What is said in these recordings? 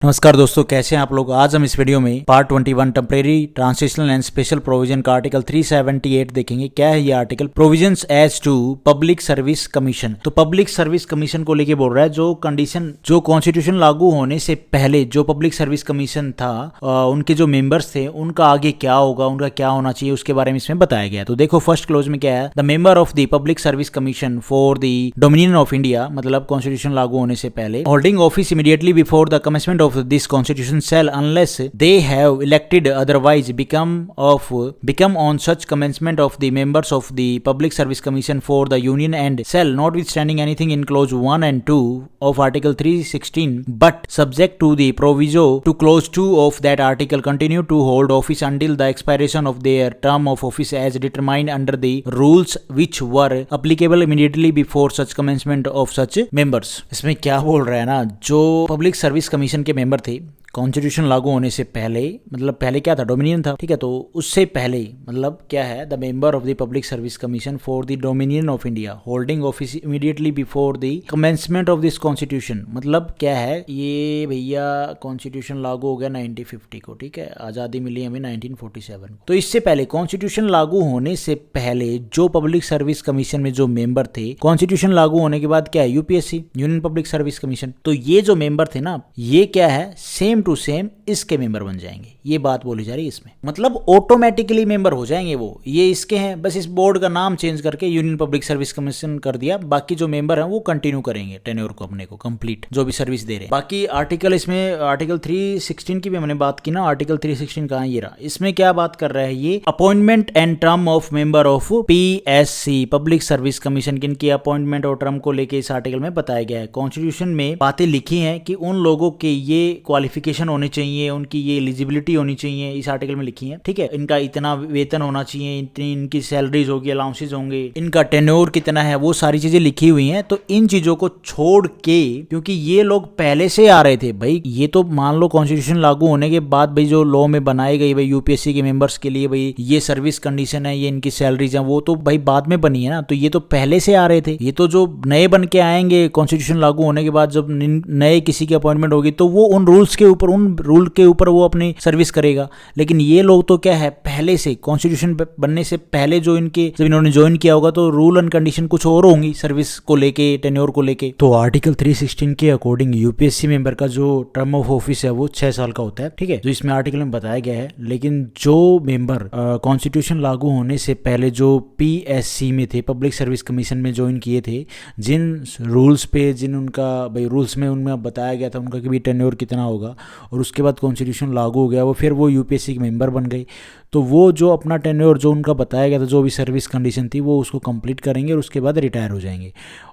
नमस्कार दोस्तों, कैसे हैं आप लोग। आज हम इस वीडियो में part 21 temporary transitional and special provision का आर्टिकल 378 देखेंगे। क्या है ये article? Provisions as to public service commission. तो पब्लिक सर्विस कमीशन को लेके बोल रहा है जो कंडीशन, जो कॉन्स्टिट्यूशन लागू होने से पहले जो पब्लिक सर्विस कमीशन था, उनके जो मेंबर्स थे उनका आगे क्या होगा, उनका क्या होना चाहिए, उसके बारे में इसमें बताया गया। तो देखो फर्स्ट क्लोज में क्या है, the member of the public service commission for the dominion of India, मतलब कॉन्स्टिट्यूशन लागू होने से पहले, holding office immediately before the commencement of this constitution shall, unless they have elected otherwise, become on such commencement of the members of the public service commission for the union, and shall, notwithstanding anything in clause 1 and 2 of article 316, but subject to the proviso to clause 2 of that article, continue to hold office until the expiration of their term of office as determined under the rules which were applicable immediately before such commencement of such members। इसमें क्या बोल रहा है ना, जो public service commission के member थे constitution लागू होने से पहले, मतलब पहले क्या था, डोमिनियन था, ठीक है। तो उससे पहले मतलब क्या है, the member of the public service commission for the dominion of India holding office immediately before the commencement of this constitution. मतलब क्या है ये भैया, कॉन्स्टिट्यूशन लागू हो गया 1950 को, ठीक है, आज़ादी मिली हमें 1947 को। तो इससे पहले कॉन्स्टिट्यूशन लागू होने से पहले जो पब्लिक सर्विस कमीशन में जो मेंबर थे, कॉन्स्टिट्यूशन लागू होने के बाद क्या है, UPSC, union public service commission. तो ये जो मेंबर थे ना, ये क्या है, सेम टू सेम इसके मेंबर बन जाएंगे। ये बात बोली जा रही है इसमें, मतलब ऑटोमेटिकली मेंबर हो जाएंगे वो। ये इसके हैं, बस इस बोर्ड का नाम चेंज करके यूनियन पब्लिक सर्विस कमीशन कर दिया। बाकी जो मेंबर हैं वो कंटिन्यू करेंगे टेन्योर को, अपने को कंप्लीट जो भी सर्विस दे रहे हैं। बाकी आर्टिकल, इसमें आर्टिकल 316 की भी हमने बात की ना, आर्टिकल 316 कहाँ, ये रहा। इसमें क्या बात कर रहा है ये, appointment and term of member of PSC, public service commission, किनकी अपॉइंटमेंट और टर्म को लेके इस आर्टिकल में बताया गया है। कॉन्स्टिट्यूशन में बातें लिखी हैं कि उन लोगों के ये क्वालिफिकेशन होने चाहिए, उनकी ये एलिजिबिलिटी होनी चाहिए, इस आर्टिकल में लिखी है, ठीक है। इनका इतना वेतन होना चाहिए, इतनी इनकी सैलरीज होगी, अलाउंसेज होंगे, इनका टेन्योर कितना है, वो सारी चीजें लिखी हुई हैं। तो इन चीजों को छोड़ के, क्योंकि ये लोग पहले से आ रहे थे भाई, ये तो मान लो कॉन्स्टिट्यूशन लागू होने के बाद भाई जो लॉ में बनाई गई भाई यूपीएससी के मेंबर्स के लिए, भाई ये सर्विस कंडीशन है, ये इनकी सैलरीज है, वो तो भाई बाद में बनी है ना। तो ये तो पहले से आ रहे थे। ये तो जो नए बन के आएंगे कॉन्स्टिट्यूशन लागू होने के बाद, जब नए किसी की अपॉइंटमेंट होगी तो वो उन रूल्स के ऊपर, उन रूल के ऊपर वो अपनी सर्विस करेगा। लेकिन ये लोग तो क्या है, पहले से कॉन्स्टिट्यूशन बनने से पहले जो इनके, जब इन्होंने ज्वाइन किया होगा तो रूल एंड कंडीशन कुछ और होंगी सर्विस को लेके, टेन्योर को लेके। तो आर्टिकल 316 के अकॉर्डिंग यूपीएससी मेंबर का जो टर्म ऑफ ऑफिस है वो 6 साल का होता है, ठीक है, जो इसमें आर्टिकल में बताया गया है। लेकिन जो मेंबर कॉन्स्टिट्यूशन लागू होने से पहले जो पीएससी में थे, पब्लिक सर्विस कमीशन में ज्वाइन किए थे, जिन रूल्स पे, जिन उनका भाई रूल्स में उनमें बताया गया था उनका कि भी टेन्योर कितना होगा, और उसके बाद कॉन्स्टिट्यूशन लागू हो गया, वो फिर वो यूपीएससी के मेंबर बन गए। तो वो जो अपना टेन्योर जो उनका बताया गया था, जो भी सर्विस कंडीशन थी, वो उसको कंप्लीट करेंगे और उसके बाद रिटायर हो जाएंगे।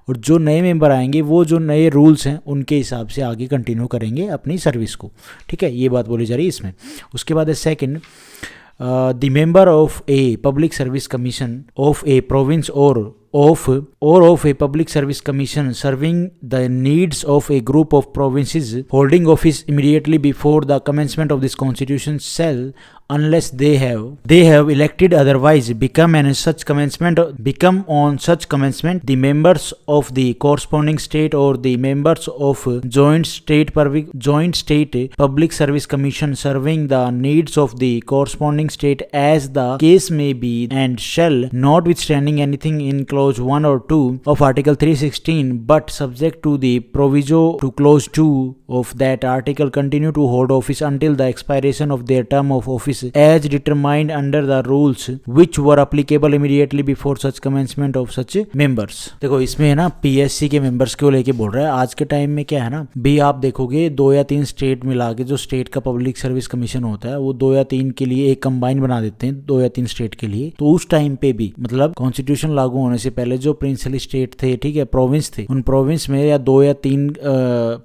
और जो नए मेंबर आएंगे वो जो नए रूल्स हैं उनके हिसाब से आगे कंटिन्यू करेंगे अपनी सर्विस को, ठीक है। ये बात बोली जा रही है इसमें। उसके बाद है second, the member of a public service commission of A province और of a public service commission serving the needs of a group of provinces holding office immediately before the commencement of this constitution shall, unless they have elected otherwise, become on such commencement the members of the corresponding state or the members of joint state public service commission serving the needs of the corresponding state as the case may be, and shall, notwithstanding anything in clause 1 or 2 of article 316, but subject to the proviso to clause 2 of that article, continue to hold office until the expiration of their term of office as determined under the rules which were applicable immediately before such commencement of such members। देखो इसमें है ना, PSC के members को लेके बोल रहा है। आज के टाइम में क्या है ना भी, आप देखोगे 2 या 3 स्टेट मिला के जो स्टेट का पब्लिक सर्विस कमीशन होता है, वो 2 या 3 के लिए एक कंबाइन बना देते हैं, 2 या 3 स्टेट के लिए। तो उस टाइम पे भी, मतलब कॉन्स्टिट्यूशन लागू होने से पहले जो प्रिंसिपल स्टेट थे, ठीक है, प्रोविंस थे, उन प्रोविंस में या 2 या 3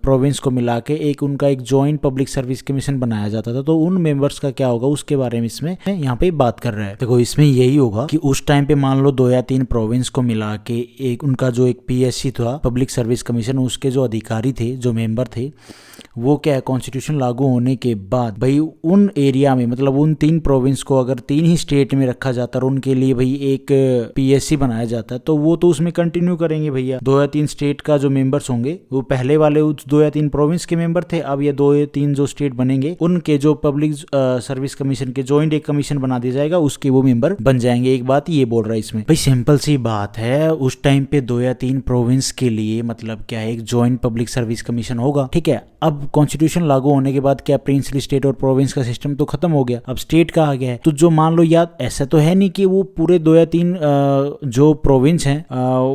प्रोविंस को मिला के एक उनका एक जॉइंट पब्लिक सर्विस कमीशन बनाया जाता था। तो उन मेंबर्स का क्या होगा उसके बारे में इसमें यहाँ पे बात कर रहा है। देखो इसमें यही होगा कि उस टाइम पे मान लो 2 या 3 प्रोविंस को मिला के एक उनका जो एक पीएससी था, पब्लिक सर्विस कमीशन, उसके जो अधिकारी थे, जो मेंबर थे, वो क्या है, कॉन्स्टिट्यूशन लागू होने के बाद भाई उन एरिया में, मतलब उन 3 प्रोविंस को अगर 3 ही स्टेट में रखा जाता और उनके लिए भाई एक पीएससी बनाया जाता, जाता है तो वो तो उसमें कंटिन्यू करेंगे भैया। 2 या 3 स्टेट का जो मेंबर्स होंगे वो पहले वाले 2 या 3 प्रोविंस के मेंबर थे, अब ये 2 या 3 जो स्टेट बनेंगे उनके जो पब्लिक सर्विस कमीशन के ज्वाइंट एक कमीशन बना दिया जाएगा, उसके वो मेंबर बन जाएंगे। एक बात ये बोल रहा है इसमें भाई, सिंपल सी बात है, उस टाइम पे 2 या 3 प्रोविंस के लिए मतलब क्या है, एक ज्वाइंट पब्लिक सर्विस कमीशन होगा, ठीक है। अब कॉन्स्टिट्यूशन लागू होने के बाद क्या प्रिंसली स्टेट और प्रोविंस का सिस्टम तो खत्म हो गया, अब स्टेट का आ गया है। तो जो मान लो यार ऐसा तो है नहीं कि वो पूरे 2 या 3 जो प्रोविंस हैं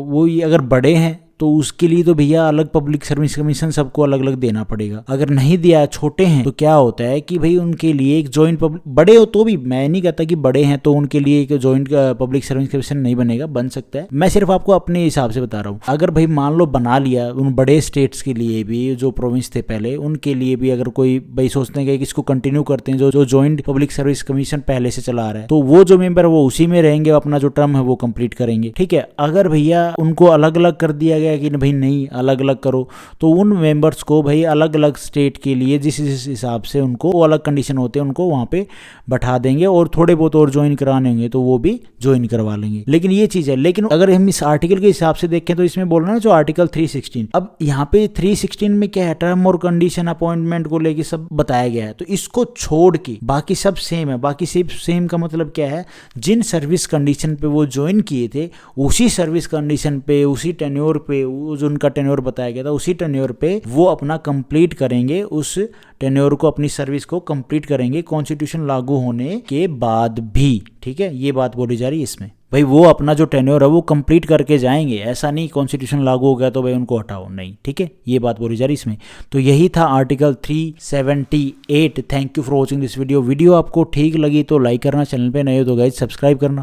वो अगर बड़े हैं तो उसके लिए तो भैया अलग पब्लिक सर्विस कमीशन सबको अलग अलग देना पड़ेगा। अगर नहीं दिया, छोटे हैं, तो क्या होता है कि भाई उनके लिए एक जॉइंट बड़े हो तो भी, मैं नहीं कहता कि बड़े हैं तो उनके लिए एक जॉइंट पब्लिक सर्विस कमीशन नहीं बनेगा, बन सकता है। मैं सिर्फ आपको अपने हिसाब से बता रहा हूँ। अगर भाई मान लो बना लिया उन बड़े स्टेट्स के लिए भी, जो प्रोविंस थे पहले, उनके लिए भी अगर कोई भाई सोचते हैं कि इसको कंटिन्यू करते हैं, जो जॉइंट पब्लिक सर्विस कमीशन पहले से चला रहा है, तो वो जो मेंबर वो उसी में रहेंगे, अपना जो टर्म है वो कंप्लीट करेंगे, ठीक है। अगर भैया उनको अलग अलग कर दिया गया कि भाई नहीं अलग अलग करो, तो उन मेंबर्स को भाई अलग अलग स्टेट के लिए जिस हिसाब से उनको वो अलग कंडीशन होते हैं उनको वहां पे बैठा देंगे, और थोड़े बहुत और ज्वाइन कराने होंगे तो वो भी ज्वाइन करवा लेंगे। लेकिन ये चीज है, लेकिन अगर हम इस आर्टिकल के हिसाब से देखें तो इसमें बोल रहा है जो आर्टिकल 316, अब यहाँ पे 316 में क्या है, टर्म और कंडीशन अपॉइंटमेंट को लेके सब बताया गया है। तो इसको छोड़ के बाकी सब सेम है। बाकी सब सेम का मतलब क्या है, जिन सर्विस कंडीशन पे वो ज्वाइन किए थे उसी सर्विस कंडीशन पे, उसी टेन्योर पे, जो उनका टेन्योर बताया गया था उसी टेन्योर पे वो अपना कंप्लीट करेंगे, उस टेन्योर को, अपनी सर्विस को कंप्लीट करेंगे कॉन्स्टिट्यूशन लागू होने के बाद भी, ठीक है। ये बात बोली जा रही है इसमें भाई, वो अपना जो टेन्योर है वो कंप्लीट करके जाएंगे, ऐसा नहीं कॉन्स्टिट्यूशन लागू हो गया तो भाई उनको हटाओ, नहीं, ठीक है। ये बात बोली जा रही इसमें। तो यही था article 378। Thank you for watching this video. Video आपको ठीक लगी तो लाइक करना, चैनल पे नए हो तो गाइस सब्सक्राइब करना।